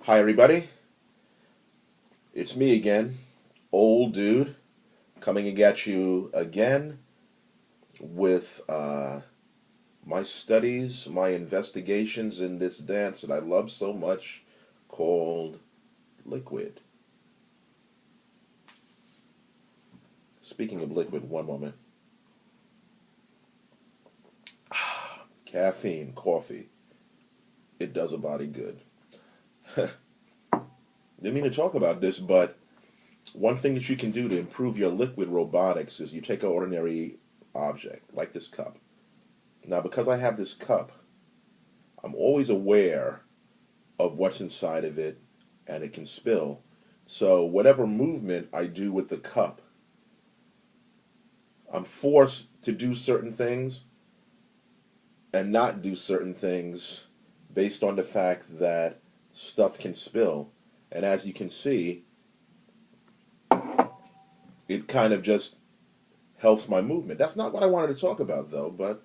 Hi, everybody. It's me again, old dude, coming at you again with my studies, my investigations in this dance that I love so much called liquid. Speaking of liquid, one moment. Caffeine, coffee, it does a body good. Didn't mean to talk about this, but one thing that you can do to improve your liquid robotics is you take an ordinary object, like this cup. Now, because I have this cup, I'm always aware of what's inside of it and it can spill. So, whatever movement I do with the cup, I'm forced to do certain things and not do certain things based on the fact that stuff can spill. And as you can see, it kind of just helps my movement. That's not what I wanted to talk about, though, but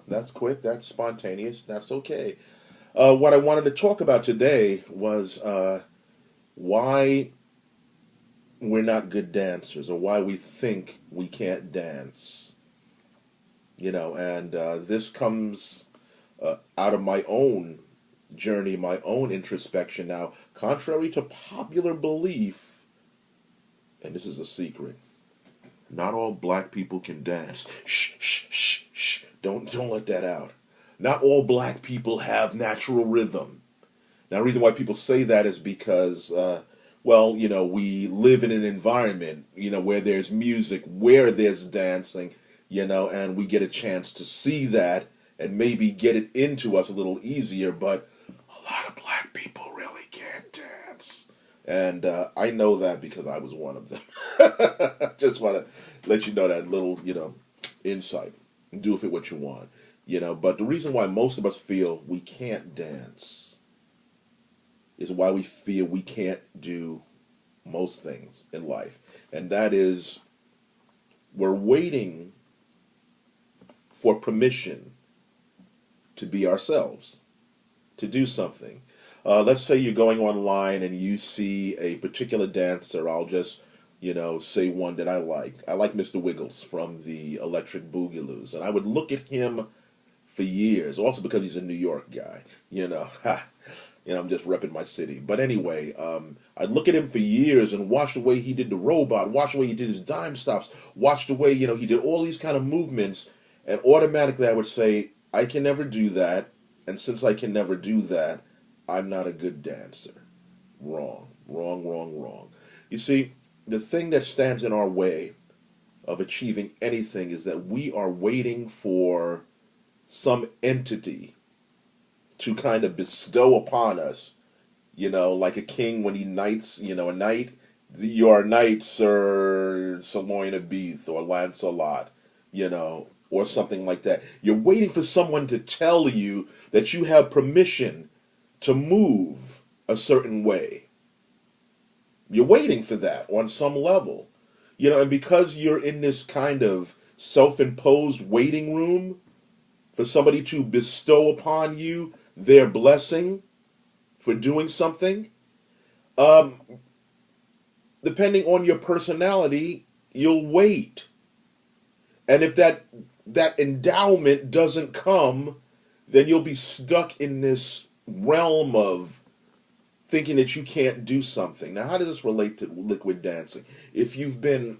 that's quick, that's spontaneous, that's okay. What I wanted to talk about today was why we're not good dancers or why we think we can't dance. And this comes out of my own journey, my own introspection. Now, contrary to popular belief, and this is a secret, not all black people can dance. Shh, shh, shh, shh. Don't let that out. Not all black people have natural rhythm. Now, the reason why people say that is because, we live in an environment, where there's music, where there's dancing, and we get a chance to see that and maybe get it into us a little easier, but a lot of black people really can't dance. And I know that because I was one of them. Just want to let you know that little, insight. Do with it what you want. But the reason why most of us feel we can't dance is why we feel we can't do most things in life. And that is, we're waiting for permission to be ourselves, to do something. Let's say you're going online and you see a particular dancer. I'll just, say one that I like. I like Mr. Wiggles from the Electric Boogaloo. And I would look at him for years, also because he's a New York guy, I'm just repping my city. But anyway, I'd look at him for years and watch the way he did the robot, watch the way he did his dime stops, watch the way, he did all these kind of movements, and automatically I would say, I can never do that, and since I can never do that, I'm not a good dancer. Wrong, wrong, wrong, wrong. You see, the thing that stands in our way of achieving anything is that we are waiting for some entity to kind of bestow upon us, like a king when he knights, a knight, your knight, Sir Saloina Beath or Lancelot, or something like that. You're waiting for someone to tell you that you have permission to move a certain way. You're waiting for that on some level. And because you're in this kind of self-imposed waiting room for somebody to bestow upon you their blessing for doing something, um, depending on your personality, you'll wait. And if that endowment doesn't come, then you'll be stuck in this realm of thinking that you can't do something. Now, how does this relate to liquid dancing? If you've been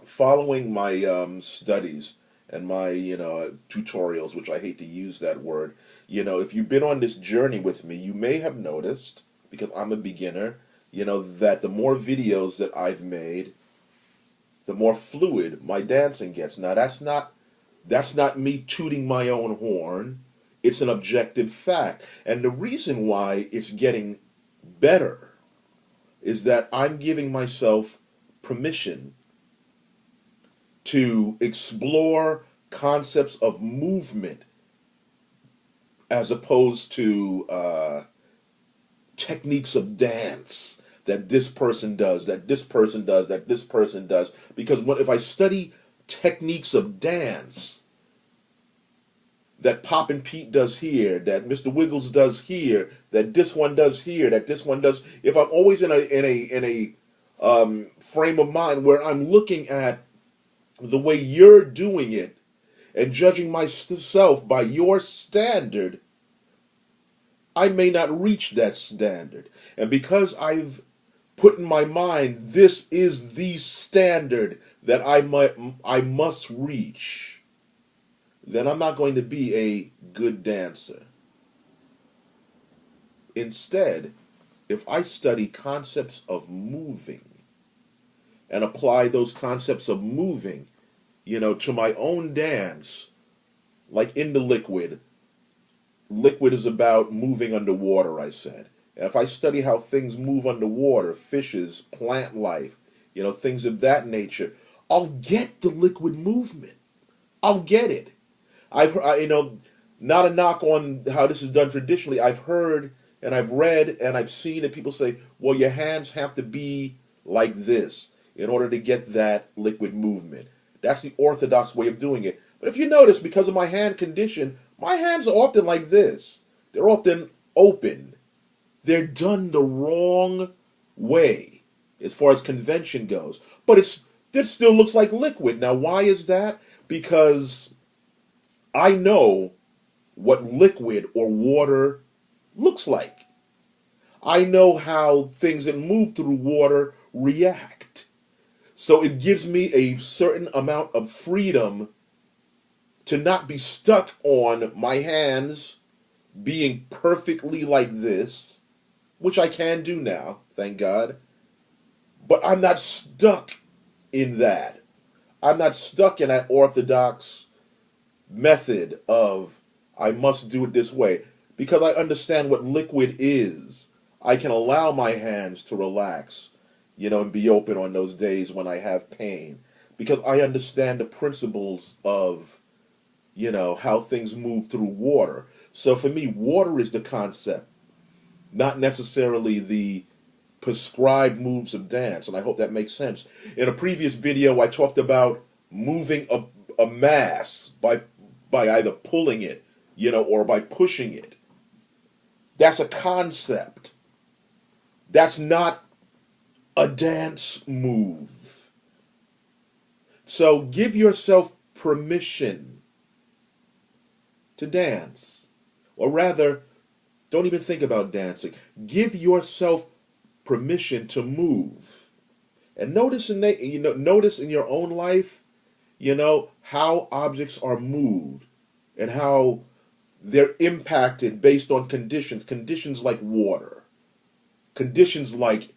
following my studies and my tutorials, which I hate to use that word, if you've been on this journey with me, you may have noticed, because I'm a beginner, that the more videos that I've made, the more fluid my dancing gets. Now, that's not me tooting my own horn. It's an objective fact. And the reason why it's getting better is that I'm giving myself permission to explore concepts of movement as opposed to techniques of dance that this person does, that this person does, that this person does. Because if I study techniques of dance, that Poppin' Pete does here, that Mr. Wiggles does here, that this one does here, that this one does. If I'm always in a frame of mind where I'm looking at the way you're doing it and judging myself by your standard, I may not reach that standard. And because I've put in my mind this is the standard that I must reach, then I'm not going to be a good dancer. Instead, if I study concepts of moving and apply those concepts of moving, to my own dance, like in the liquid, liquid is about moving underwater, I said. And if I study how things move underwater, fishes, plant life, things of that nature, I'll get the liquid movement. I'll get it. Not a knock on how this is done traditionally. I've heard and I've read and I've seen that people say, well, your hands have to be like this in order to get that liquid movement. That's the orthodox way of doing it. But if you notice, because of my hand condition, my hands are often like this. They're often open. They're done the wrong way as far as convention goes. But it still looks like liquid. Now, why is that? Because I know what liquid or water looks like. I know how things that move through water react. So it gives me a certain amount of freedom to not be stuck on my hands being perfectly like this, which I can do now, thank God. But I'm not stuck in that. I'm not stuck in that orthodox method of I must do it this way. Because I understand what liquid is, I can allow my hands to relax, and be open on those days when I have pain. Because I understand the principles of, how things move through water. So for me, water is the concept, not necessarily the prescribed moves of dance. And I hope that makes sense. In a previous video, I talked about moving a mass by either pulling it, or by pushing it. That's a concept. That's not a dance move. So give yourself permission to dance. Or rather, don't even think about dancing. Give yourself permission to move. And notice notice in your own life, how objects are moved and how they're impacted based on conditions like water, conditions like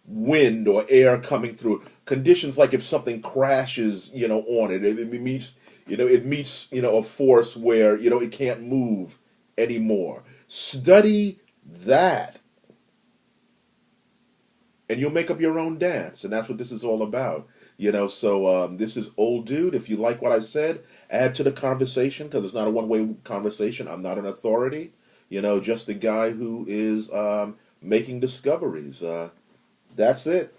wind or air coming through, conditions like if something crashes, on it, it meets a force where, it can't move anymore. Study that. And you'll make up your own dance, and that's what this is all about. So this is Old Dude. If you like what I said, add to the conversation, because it's not a one-way conversation. I'm not an authority, just a guy who is making discoveries. That's it.